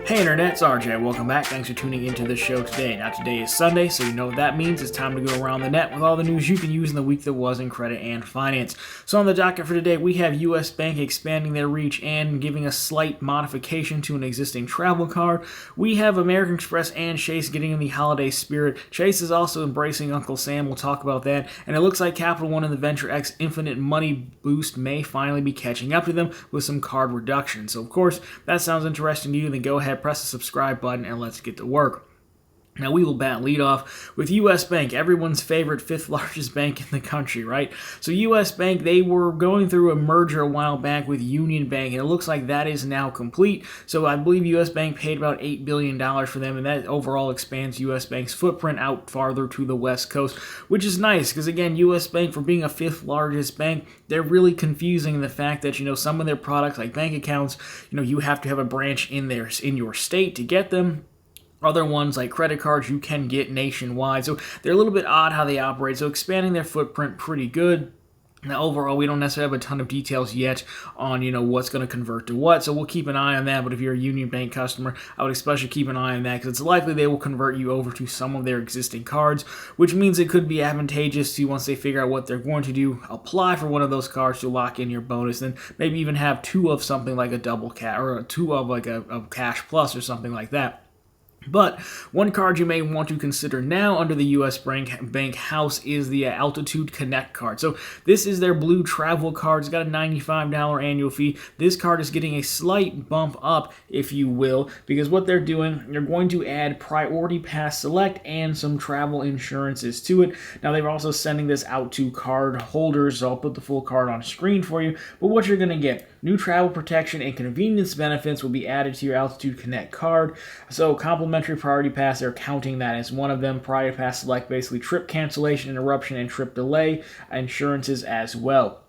Hey Internet, it's RJ. Welcome back. Thanks for tuning into the show today. Now today is Sunday, so you know what that means. It's time to go around the net with all the news you can use in the week that was in credit and finance. So on the docket for today, we have US Bank expanding their reach and giving a slight modification to an existing travel card. We have American Express and Chase getting in the holiday spirit. Chase is also embracing Uncle Sam. We'll talk about that. And it looks like Capital One and the Venture X Infinite Money Boost may finally be catching up to them with some card reduction. So of course, that sounds interesting to you, then go ahead, press the subscribe button, and let's get to work. Now we will bat lead off with US Bank, everyone's favorite fifth largest bank in the country, right? So US Bank, they were going through a merger a while back with Union Bank, and it looks like that is now complete. So I believe US Bank paid about $8 billion for them, and that overall expands US Bank's footprint out farther to the West Coast, which is nice because, again, US Bank, for being a fifth largest bank, they're really confusing in the fact that, some of their products like bank accounts, you have to have a branch in your state to get them. Other ones like credit cards you can get nationwide. So they're a little bit odd how they operate. So expanding their footprint pretty good. Now overall, we don't necessarily have a ton of details yet on, what's going to convert to what. So we'll keep an eye on that. But if you're a Union Bank customer, I would especially keep an eye on that because it's likely they will convert you over to some of their existing cards, which means it could be advantageous to, once they figure out what they're going to do, apply for one of those cards to lock in your bonus, and maybe even have two of something like a double cash or two of like a cash plus or something like that. But one card you may want to consider now under the US Bank house is the Altitude Connect card. So this is their blue travel card. It's got a $95 annual fee. This card is getting a slight bump up, if you will, because what they're doing, they're going to add Priority Pass Select and some travel insurances to it. Now they're also sending this out to card holders, so I'll put the full card on screen for you. But what you're going to get, new travel protection and convenience benefits will be added to your Altitude Connect card. So complimentary Priority Pass, they're counting that as one of them. Priority Pass Select, basically trip cancellation, interruption, and trip delay insurances as well.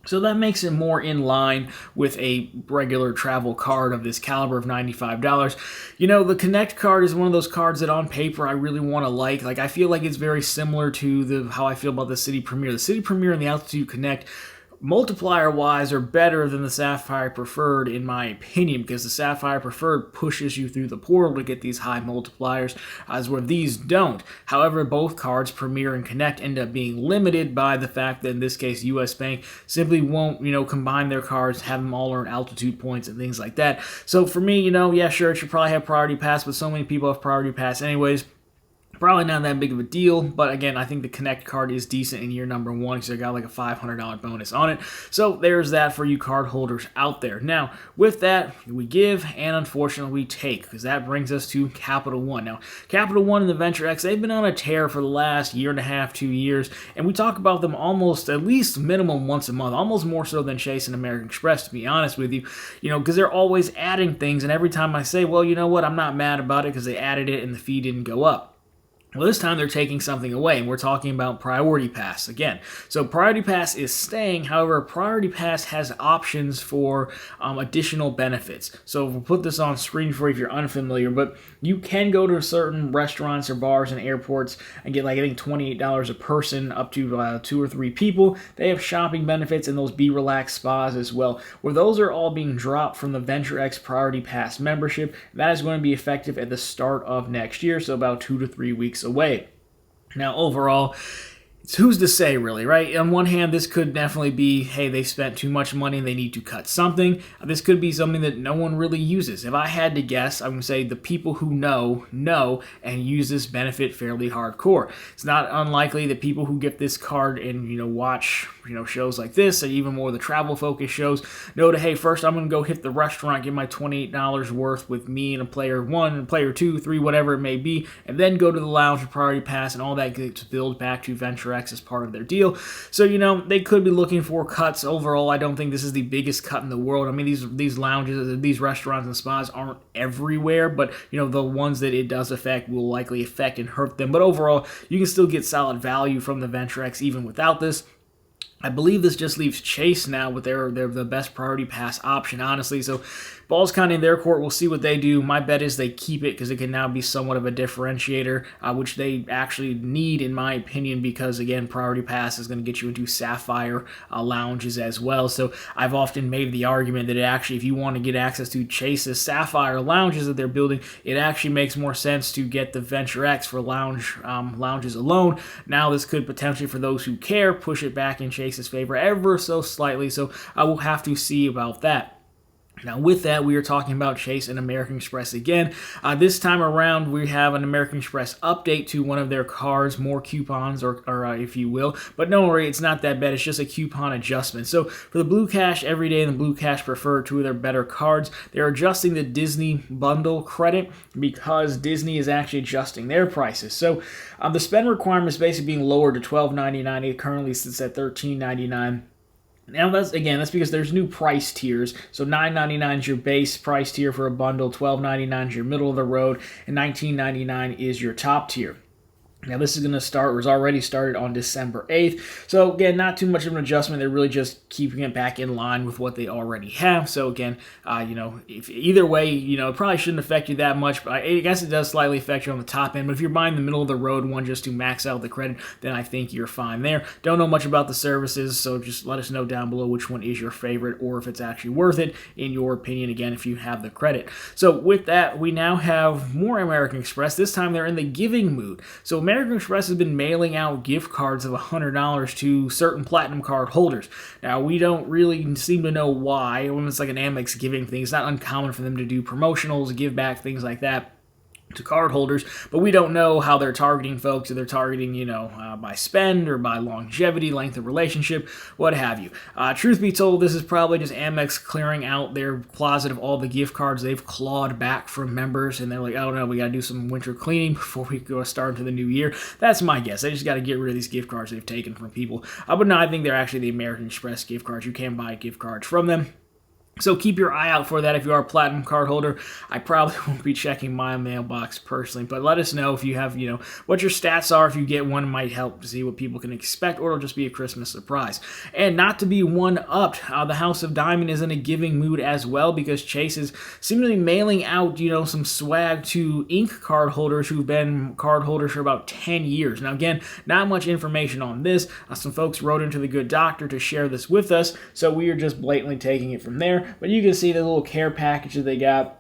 So that makes it more in line with a regular travel card of this caliber of $95. The Connect card is one of those cards that on paper I really want to like. I feel like it's very similar to how I feel about the City Premier. The City Premier and the Altitude Connect, multiplier-wise, are better than the Sapphire Preferred, in my opinion, because the Sapphire Preferred pushes you through the portal to get these high multipliers, as where these don't. However, both cards, Premier and Connect, end up being limited by the fact that, in this case, US Bank simply won't, combine their cards, have them all earn altitude points and things like that. So for me, yeah, sure, it should probably have Priority Pass, but so many people have Priority Pass anyways. Probably not that big of a deal, but again, I think the Connect card is decent in year number one because they got like a $500 bonus on it. So there's that for you card holders out there. Now, with that, we give and unfortunately we take, because that brings us to Capital One. Now, Capital One and the Venture X, they've been on a tear for the last year and a half, 2 years, and we talk about them almost at least minimum once a month, almost more so than Chase and American Express, to be honest with you, because they're always adding things, and every time I say, well, you know what, I'm not mad about it because they added it and the fee didn't go up. Well, this time they're taking something away, and we're talking about Priority Pass again. So Priority Pass is staying. However, Priority Pass has options for additional benefits. So we'll put this on screen for you if you're unfamiliar, but you can go to certain restaurants or bars and airports and get, I think, $28 a person up to 2 or 3 people. They have shopping benefits and those Be Relaxed spas as well, where those are all being dropped from the Venture X Priority Pass membership. That is going to be effective at the start of next year, so about 2 to 3 weeks away. Now, overall, it's who's to say, really, right? On one hand, this could definitely be, hey, they spent too much money and they need to cut something. This could be something that no one really uses. If I had to guess, I would say the people who know and use this benefit fairly hardcore. It's not unlikely that people who get this card and, watch, shows like this, and even more the travel-focused shows, know that, hey, first I'm going to go hit the restaurant, get my $28 worth with me and a player 1, and player 2, 3, whatever it may be, and then go to the lounge with Priority Pass and all that gets build back to Venture X as part of their deal. So, they could be looking for cuts. Overall, I don't think this is the biggest cut in the world. I mean, these lounges, these restaurants and spas aren't everywhere, but, the ones that it does affect will likely affect and hurt them. But overall, you can still get solid value from the Venture X even without this. I believe this just leaves Chase now with their the best priority pass option, honestly. So ball's kind of in their court. We'll see what they do. My bet is they keep it because it can now be somewhat of a differentiator, which they actually need, in my opinion, because, again, priority pass is going to get you into Sapphire lounges as well. So I've often made the argument that it actually, if you want to get access to Chase's Sapphire lounges that they're building, it actually makes more sense to get the Venture X for lounges alone. Now this could potentially, for those who care, push it back in Chase's favor ever so slightly. So I will have to see about that. Now, with that, we are talking about Chase and American Express again. This time around, we have an American Express update to one of their cards, more coupons, or if you will. But don't worry, it's not that bad. It's just a coupon adjustment. So for the Blue Cash Everyday and the Blue Cash Preferred, two of their better cards, they're adjusting the Disney bundle credit because Disney is actually adjusting their prices. So the spend requirement is basically being lowered to $12.99. It currently sits at $13.99. Now, that's because there's new price tiers. So $9.99 is your base price tier for a bundle, $12.99 is your middle of the road, and $19.99 is your top tier. Now, this is going to start, or has already started on December 8th. So, again, not too much of an adjustment. They're really just keeping it back in line with what they already have. So, again, if either way, it probably shouldn't affect you that much. But I guess it does slightly affect you on the top end. But if you're buying the middle of the road one just to max out the credit, then I think you're fine there. Don't know much about the services, so just let us know down below which one is your favorite or if it's actually worth it, in your opinion, again, if you have the credit. So, with that, we now have more American Express. This time they're in the giving mood. So, American Express has been mailing out gift cards of $100 to certain platinum card holders. Now, we don't really seem to know why. When it's like an Amex giving thing, it's not uncommon for them to do promotionals, give back, things like that to card holders, but we don't know how they're targeting folks. If they're targeting, by spend or by longevity, length of relationship, what have you. Truth be told, this is probably just Amex clearing out their closet of all the gift cards they've clawed back from members, and they're like, oh no, we got to do some winter cleaning before we go start into the new year. That's my guess. They just got to get rid of these gift cards they've taken from people. But no, I think they're actually the American Express gift cards. You can buy gift cards from them. So keep your eye out for that if you are a platinum card holder. I probably won't be checking my mailbox personally, but let us know if you have, what your stats are. If you get one, it might help to see what people can expect, or it'll just be a Christmas surprise. And not to be one-upped, the House of Diamond is in a giving mood as well, because Chase is seemingly mailing out, some swag to Ink card holders who've been card holders for about 10 years. Now, again, not much information on this. Some folks wrote into the Good Doctor to share this with us, so we are just blatantly taking it from there. But you can see the little care package that they got.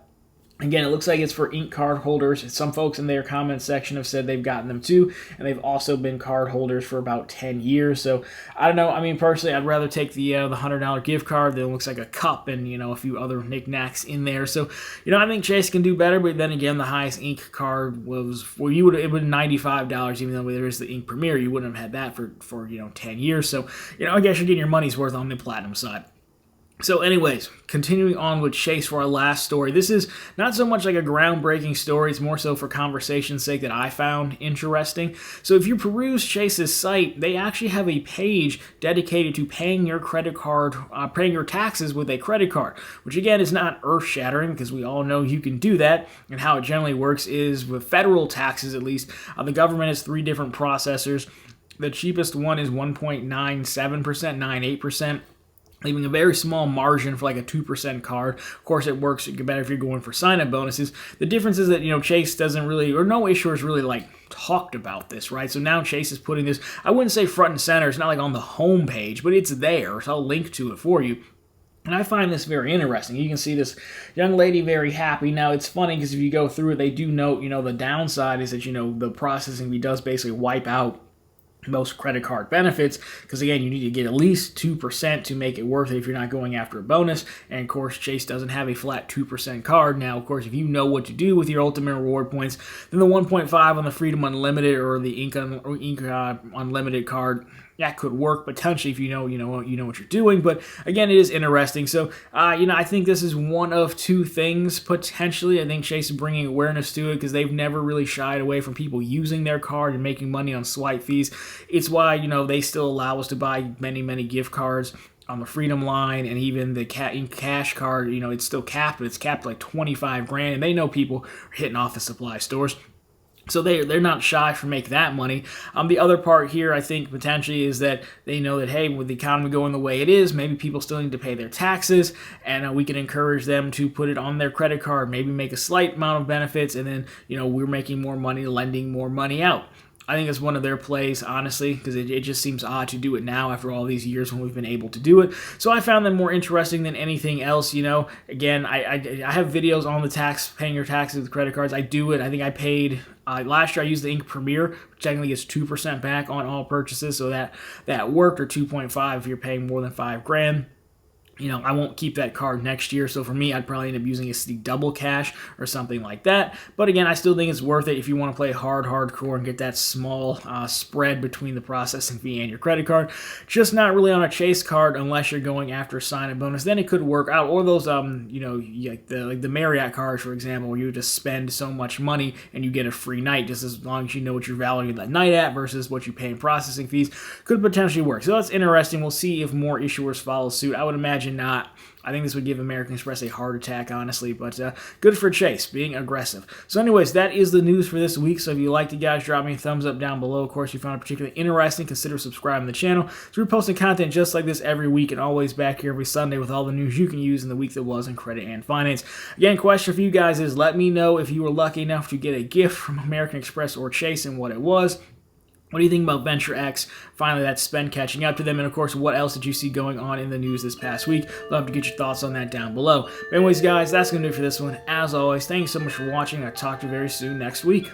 Again, it looks like it's for Ink card holders. Some folks in their comment section have said they've gotten them too, and they've also been card holders for about 10 years. So, I don't know. I mean, personally, I'd rather take the $100 gift card that looks like a cup and, a few other knickknacks in there. So, I think Chase can do better, but then again, the highest Ink card was, it would have been $95, even though there is the Ink Premier. You wouldn't have had that for 10 years. So, I guess you're getting your money's worth on the platinum side. So anyways, continuing on with Chase for our last story. This is not so much like a groundbreaking story. It's more so for conversation's sake that I found interesting. So if you peruse Chase's site, they actually have a page dedicated to paying your credit card, paying your taxes with a credit card, which again is not earth-shattering because we all know you can do that. And how it generally works is with federal taxes, at least, the government has 3 different processors. The cheapest one is 1.97%, 98%. Leaving a very small margin for like a 2% card. Of course, it works better if you're going for sign-up bonuses. The difference is that, Chase doesn't really, or no issuers really talked about this, right? So now Chase is putting this, I wouldn't say front and center. It's not like on the home page, but it's there. So I'll link to it for you. And I find this very interesting. You can see this young lady very happy. Now, it's funny because if you go through it, they do note, the downside is that, the processing fee does basically wipe out most credit card benefits, because again, you need to get at least 2% to make it worth it if you're not going after a bonus. And of course, Chase doesn't have a flat 2% card. Now, of course, if you know what to do with your ultimate reward points, then the 1.5 on the Freedom Unlimited or the Ink Unlimited card, that could work potentially if you know what you're doing. But again, it is interesting. So, I think this is one of 2 things potentially. I think Chase is bringing awareness to it because they've never really shied away from people using their card and making money on swipe fees. It's why, they still allow us to buy many, many gift cards on the Freedom line, and even the cash card, it's still capped, but it's capped like $25,000, and they know people are hitting off the supply stores. So they're not shy to make that money. The other part here, I think, potentially is that they know that, hey, with the economy going the way it is, maybe people still need to pay their taxes, and we can encourage them to put it on their credit card, maybe make a slight amount of benefits, and then, we're making more money, lending more money out. I think it's one of their plays, honestly, because it just seems odd to do it now after all these years when we've been able to do it. So I found them more interesting than anything else. Again, I have videos on the paying your taxes with credit cards. I do it. I think I paid last year. I used the Ink Premier, which technically gets 2% back on all purchases, so that worked, or 2.5 if you're paying more than $5,000. I won't keep that card next year, so for me, I'd probably end up using a double cash or something like that. But again, I still think it's worth it if you want to play hardcore and get that small spread between the processing fee and your credit card. Just not really on a Chase card unless you're going after a sign-up bonus. Then it could work out. Or those, like the Marriott cards, for example, where you just spend so much money and you get a free night, just as long as you know what you're valuing that night at versus what you pay in processing fees, could potentially work. So that's interesting. We'll see if more issuers follow suit. I would imagine not. I think this would give American Express a heart attack, honestly, but good for Chase, being aggressive. So anyways, that is the news for this week. So if you liked it, guys, drop me a thumbs up down below. Of course, if you found it particularly interesting, consider subscribing to the channel. So we're posting content just like this every week and always back here every Sunday with all the news you can use in the week that was in credit and finance. Again, question for you guys is, let me know if you were lucky enough to get a gift from American Express or Chase and what it was. What do you think about Venture X? Finally, that spend catching up to them. And of course, what else did you see going on in the news this past week? Love to get your thoughts on that down below. But anyways, guys, that's going to do it for this one. As always, thank you so much for watching. I'll talk to you very soon next week.